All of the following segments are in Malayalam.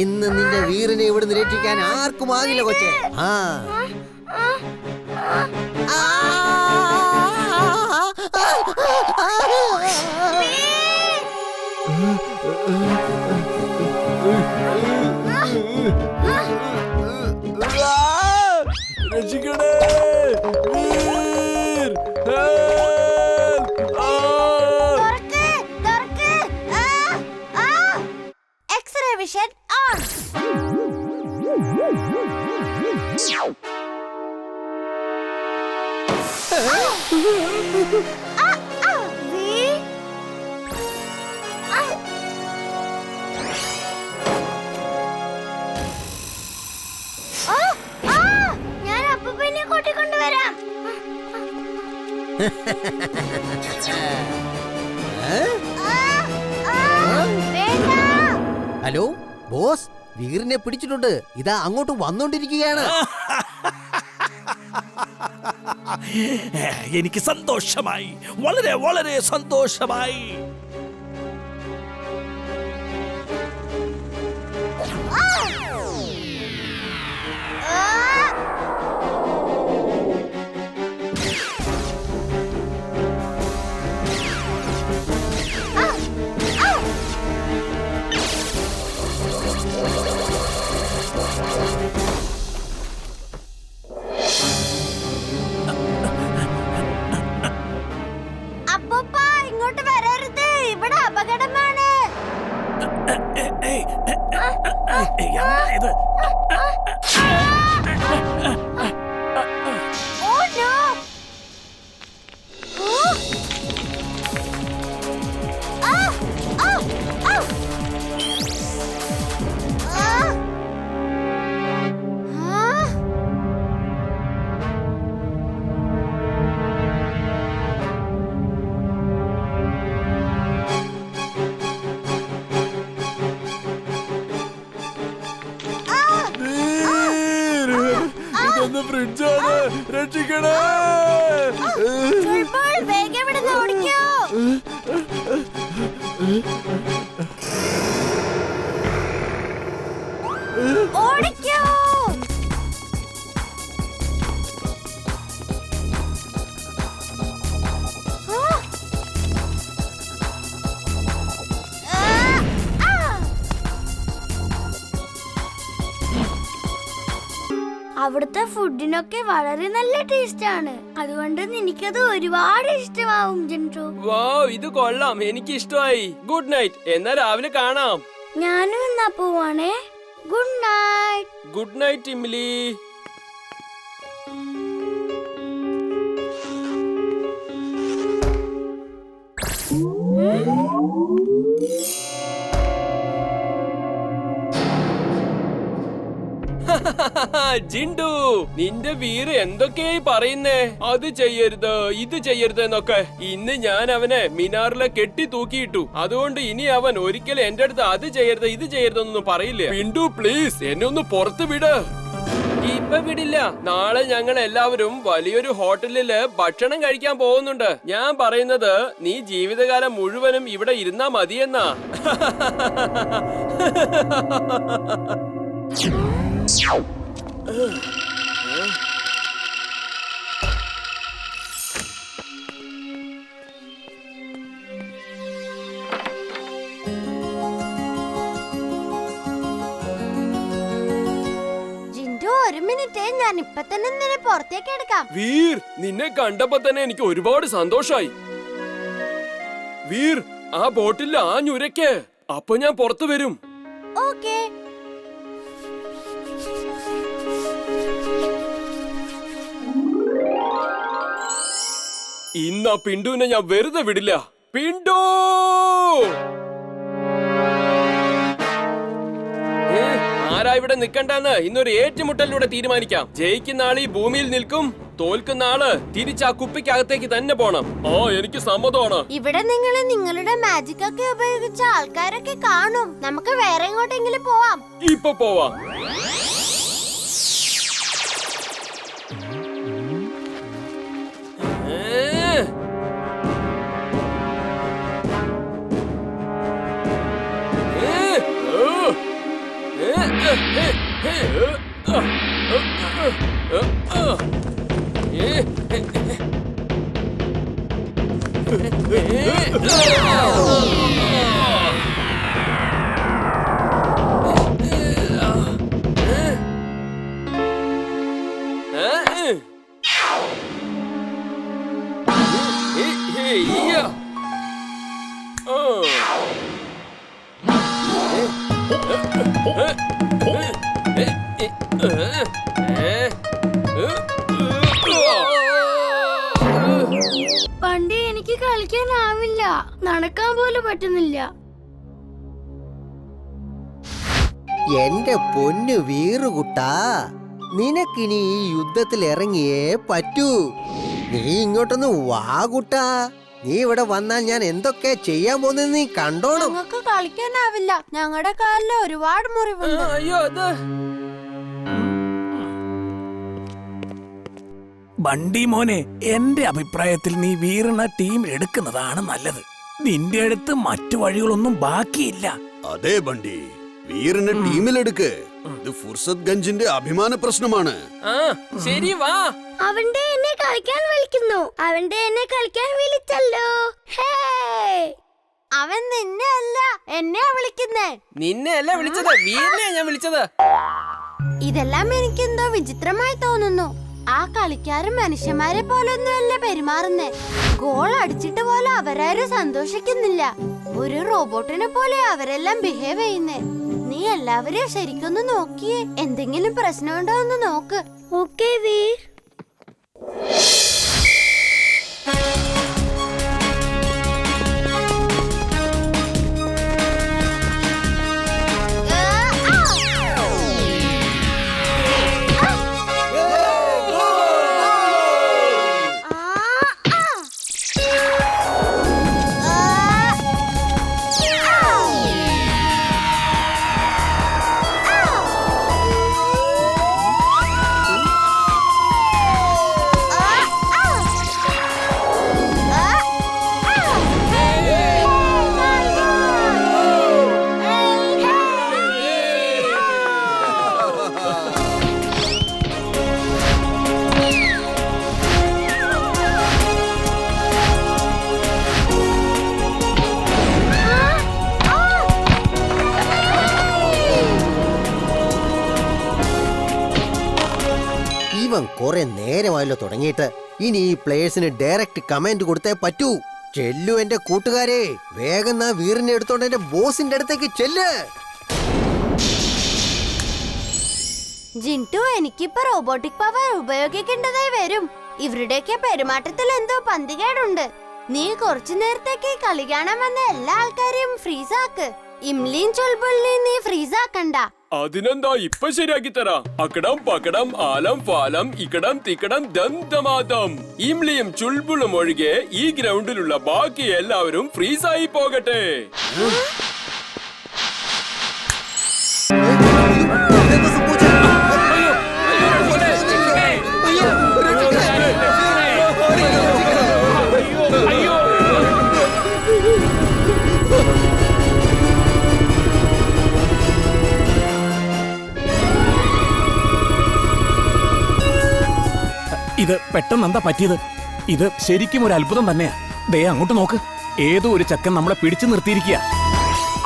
ഇന്ന് നിന്റെ വീറിനെ ഇവിടുന്ന് രക്ഷിക്കാൻ ആർക്കും ആകില്ല കൊച്ചേ. രക്ഷിക്കണേ. X-ray vision on. ഞാൻ അപ്പൂപ്പനെ കൂട്ടിക്കൊണ്ടുവരാം. ഹലോ ബോസ്, വീറിനെ പിടിച്ചിട്ടുണ്ട്. ഇതാ അങ്ങോട്ട് വന്നോണ്ടിരിക്കുകയാണ്. എനിക്ക് സന്തോഷമായി, വളരെ വളരെ സന്തോഷമായി. അപ്പൂപ്പ ഇങ്ങോട്ട് വരരുത്, ഇവിടെ അപകടമാണ്. ഇത് Oh no! ഇതൊന്ന് ഫ്രിഡ്ജാണ്, രക്ഷിക്കണേ. വേഗം ഇവിടുന്ന് ഓടിക്കോ. ഓടിക്കോ. അവിടുത്തെ ഫുഡിനൊക്കെ വളരെ നല്ല ടേസ്റ്റ് ആണ്. അതുകൊണ്ട് നിനക്കത് ഒരുപാട് ഇഷ്ടമാവും ജിൻട്രു. വാവ്, ഇത് കൊള്ളാം, എനിക്ക് ഇഷ്ടമായി. ഗുഡ് നൈറ്റ്, എന്നാ രാവിലെ കാണാം. ഞാനും എന്നാ പോവാണേ. Good night. Good night Emily. ജിൻഡു, നിന്റെ വീറ് എന്തൊക്കെയായി പറയുന്നേ? അത് ചെയ്യരുത്, ഇത് ചെയ്യരുത് എന്നൊക്കെ. ഇന്ന് ഞാൻ അവനെ മിനാറിലെ കെട്ടി തൂക്കിയിട്ടു. അതുകൊണ്ട് ഇനി അവൻ ഒരിക്കലും എന്റെ അടുത്ത് അത് ചെയ്യരുത്, ഇത് ചെയ്യരുതെന്നൊന്നും പറയില്ലേ. പിണ്ടു പ്ലീസ്, എന്നെ ഒന്ന് പുറത്ത് വിട്. ഇപ്പൊ വിടില്ല. നാളെ ഞങ്ങൾ എല്ലാവരും വലിയൊരു ഹോട്ടലില് ഭക്ഷണം കഴിക്കാൻ പോകുന്നുണ്ട്. ഞാൻ പറയുന്നത് നീ ജീവിതകാലം മുഴുവനും ഇവിടെ ഇരുന്നാ മതിയെന്നാ. ജിൻഡു, ഒരു മിനിറ്റ്, ഞാൻ ഇപ്പൊ തന്നെ നിന്നെ പുറത്തേക്ക് എടുക്കാം. വീർ, നിന്നെ കണ്ടപ്പോ തന്നെ എനിക്ക് ഒരുപാട് സന്തോഷായി. വീർ, ആ ബോട്ടിൽ ആഞ്ഞുരയ്ക്ക്, അപ്പൊ ഞാൻ പുറത്തു വരും. ഓക്കേ. ഇന്ന് ആ പിണ്ടുവിനെ ഞാൻ വെറുതെ വിടില്ല. പിണ്ടു! ആരാ ഇവിടെ നിക്കണ്ടെന്ന് ഇന്നൊരു ഏറ്റുമുട്ടലിലൂടെ തീരുമാനിക്കാം. ജയിക്കുന്ന ആൾ ഈ ഭൂമിയിൽ നിൽക്കും, തോൽക്കുന്ന ആള് തിരിച്ച് ആ കുപ്പിക്കകത്തേക്ക് തന്നെ പോണം. എനിക്ക് സമ്മതമാണ്. ഇവിടെ നിങ്ങൾ നിങ്ങളുടെ മാജിക് ഒക്കെ ഉപയോഗിച്ച ആൾക്കാരൊക്കെ കാണും. നമുക്ക് വേറെ എങ്ങോട്ടെങ്കിലും പോവാം. ഇപ്പൊ പോവാം. പണ്ട് എനിക്ക് കളിക്കാനാവില്ല, നടക്കാൻ പോലും പറ്റുന്നില്ല. എന്റെ പൊന്നു വീറുകുട്ടാ, നിനക്കിനി ഈ യുദ്ധത്തിൽ ഇറങ്ങിയേ പറ്റൂ. നീ ഇങ്ങോട്ടൊന്ന് വാ കുട്ടാ. നീ ഇവിടെ വന്നാൽ ഞാൻ എന്തൊക്കെ ചെയ്യാൻ പോകുന്നത് നീ കണ്ടോണം. ഞങ്ങൾക്ക് കളിക്കാനാവില്ല, ഞങ്ങളുടെ കാലിൽ ഒരുപാട് മുറിവുണ്ട്. അയ്യോ അത് ബണ്ടി മോനെ, എന്റെ അഭിപ്രായത്തിൽ നീ വീറിന ടീം എടുക്കുന്നതാണ് നല്ലത്. നിന്റെ അടുത്ത് മറ്റു വഴികളൊന്നും ബാക്കിയില്ല. അതെ ബണ്ടി, വീറിനെ ടീമിലെടുക്ക്. ഇത് ഫുർസത് ഗഞ്ചിന്റെ അഭിമാന പ്രശ്നമാണ്. ആ ശരി വാ. അവന്റെ എന്നെ കളിക്കാൻ വിളിക്കുന്നു. അവന്റെ എന്നെ കളിക്കാൻ വിളിച്ചല്ലോ. ഹേ, അവൻ നിന്നെ അല്ല എന്നെയാ വിളിക്കുന്നേ. നിന്നെ അല്ല വിളിച്ചത്, വീറിനെയാ ഞാൻ വിളിച്ചത്. ഇതെല്ലാം എനിക്കെന്തോ വിചിത്രമായി തോന്നുന്നു. ആ കളിക്കാരും മനുഷ്യന്മാരെ പോലൊന്നുമല്ല പെരുമാറുന്നേ. ഗോൾ അടിച്ചിട്ട് പോലും അവരാരും സന്തോഷിക്കുന്നില്ല. ഒരു റോബോട്ടിനെ പോലെ അവരെല്ലാം ബിഹേവ് ചെയ്യുന്നേ. നീ എല്ലാവരെയും ശരിക്കൊന്ന് നോക്കിയേ. എന്തെങ്കിലും പ്രശ്നമുണ്ടോ എന്ന് നോക്ക്. ഓക്കേ വീർ. ഇവൻ കുറെ നേരമായല്ലോ തുടങ്ങിയിട്ട്. ഇനി ഈ പ്ലേയേഴ്സിന് ഡയറക്റ്റ് കമാൻഡ് കൊടുത്തേ പറ്റൂ. ചെല്ലു എന്റെ കൂട്ടുകാരെ, വേഗം ആ വീറിനെ എടുത്തോണ്ട് എന്റെ ബോസിന്റെ അടുത്തേക്ക് ചെല്ല്. ജിൻടു, എനിക്കിപ്പോ റോബോട്ടിക് പവർ ഉപയോഗിക്കേണ്ടതായി വരും. ഇവരുടെയൊക്കെ പെരുമാറ്റത്തിൽ എന്തോ പന്തികേടുണ്ട്. നീ കുറച്ചു നേരത്തേക്ക് കളി കാണാൻ വന്ന എല്ലാ ആൾക്കാരെയും ഫ്രീസാക്ക്. ഇംലിയും ചുൾബുളിനെയും നീ ഫ്രീസാക്കണ്ട. അതിനെന്താ ഇപ്പൊ ശരിയാക്കി തരാ. അക്കടം പക്കടം ആലം ഫാലം ഇക്കടം തിക്കടം ദന്തമാതം. ഇംലിയും ചുൾബുളും ഒഴികെ ഈ ഗ്രൗണ്ടിലുള്ള ബാക്കി എല്ലാവരും ഫ്രീസായി പോകട്ടെ. എന്താ സംഭവിച്ചത്? ഇത് പെട്ടെന്ന് എന്താ പറ്റിയത്? ഇത് ശരിക്കും ഒരു അത്ഭുതം തന്നെയാ. ദേ അങ്ങോട്ട് നോക്ക്, ഏതോ ഒരു ചക്കൻ നമ്മളെ പിടിച്ചു നിർത്തിയിരിക്കുക.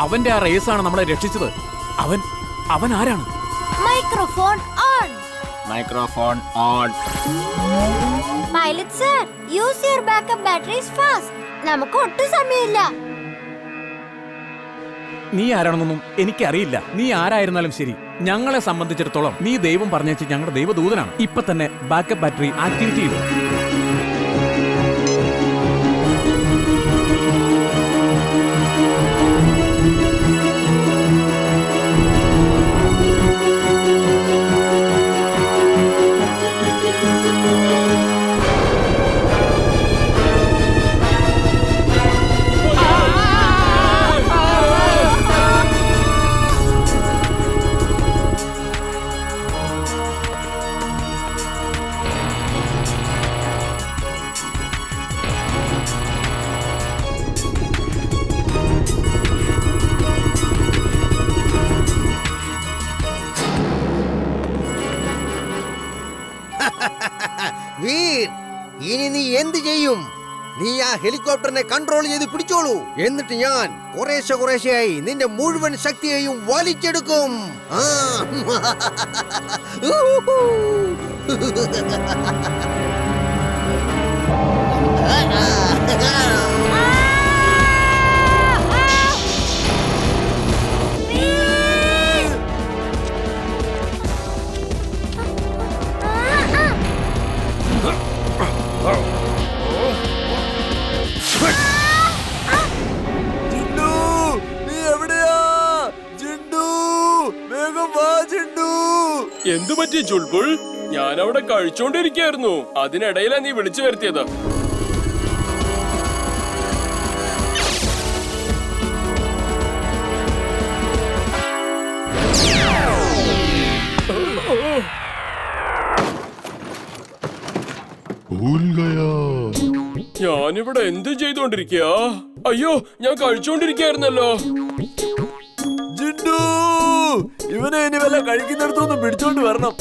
അവന്റെ ആ റേസാണ് നമ്മളെ രക്ഷിച്ചത്. അവൻ ആരാണ്? Microphone on. Microphone on. Pilot sir, use your backup batteries fast. നമുക്ക് ഒട്ടും സമയമില്ല. നീ ആരാണെന്നൊന്നും എനിക്കറിയില്ല. നീ ആരായിരുന്നാലും ശരി, ഞങ്ങളെ സംബന്ധിച്ചിടത്തോളം നീ ദൈവം പറഞ്ഞേച്ച് ഞങ്ങളുടെ ദൈവദൂതനാണ്. ഇപ്പൊ തന്നെ ബാക്കപ്പ് ബാറ്ററി ആക്ടിവേറ്റ് ചെയ്തു. ഇനി നീ എന്ത് ചെയ്യും? നീ ആ ഹെലികോപ്റ്ററിനെ കൺട്രോൾ ചെയ്ത് പിടിച്ചോളൂ. എന്നിട്ട് ഞാൻ കുറേശ്ശെയായി നിന്റെ മുഴുവൻ ശക്തിയെയും വലിച്ചെടുക്കും. ആ. എന്തു പറ്റി ചുൾബുൾ? ഞാൻ അവിടെ കഴിച്ചോണ്ടിരിക്കായിരുന്നു. അതിനിടയിലാ നീ വിളിച്ചു വരുത്തിയത്. ഞാനിവിടെ എന്ത് ചെയ്തോണ്ടിരിക്കയാ? അയ്യോ, ഞാൻ കഴിച്ചോണ്ടിരിക്കായിരുന്നല്ലോ. ജിണ്ടു, ഇവനെ ഇനി വല്ല കഴിക്കുന്നിടത്തൊന്നും പിടിച്ചോണ്ട് വരണം.